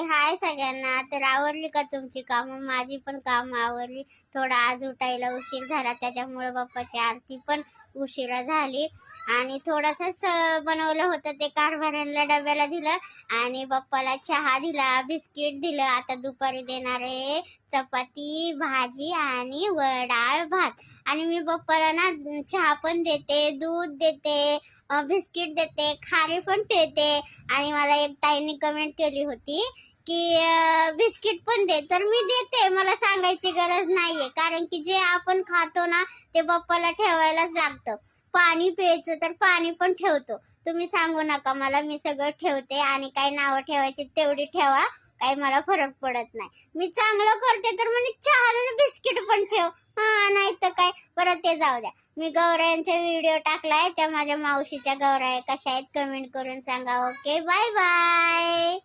हाय सगळ्यांना. तर आवरली का तुमची कामं? माझी पण कामं आवरली. थोडा आज उठायला उशीर झाला, त्याच्यामुळे बाप्पाची आरती पण उशिरा झाली. आणि थोडंसंच बनवलं होतं, ते कारभाऱ्यांना डब्याला दिलं आणि बाप्पाला चहा दिला, बिस्किट दिलं. आता दुपारी देणार आहे चपाती, भाजी आणि डाळ भात. आणि मी बाप्पाला ना चहा पण देते, दूध देते, बिस्किट देते, खारी पण देते. आणि मला एक ताईंनी कमेंट केली होती की बिस्किट पण दे, तर मी देते. मला सांगायची गरज नाहीये, कारण की जे आपण खातो ना ते बाप्पाला ठेवायलाच लागतं. पाणी प्यायचं तर पाणी पण ठेवतो. तुम्ही सांगू नका मला, मी सगळं ठेवते. आणि काही नावं ठेवायची तेवढी ठेवा, काही मला फरक पडत नाही. मी चांगलं करते तर म्हणजे चहा बिस्किट पण ठेव, हा नाही तर काय. परत ते जाऊ द्या. मी गौरायांचा व्हिडिओ टाकलाय, त्या माझ्या मावशीच्या गौराया कशा आहेत कमेंट करून सांगा. Okay, bye bye.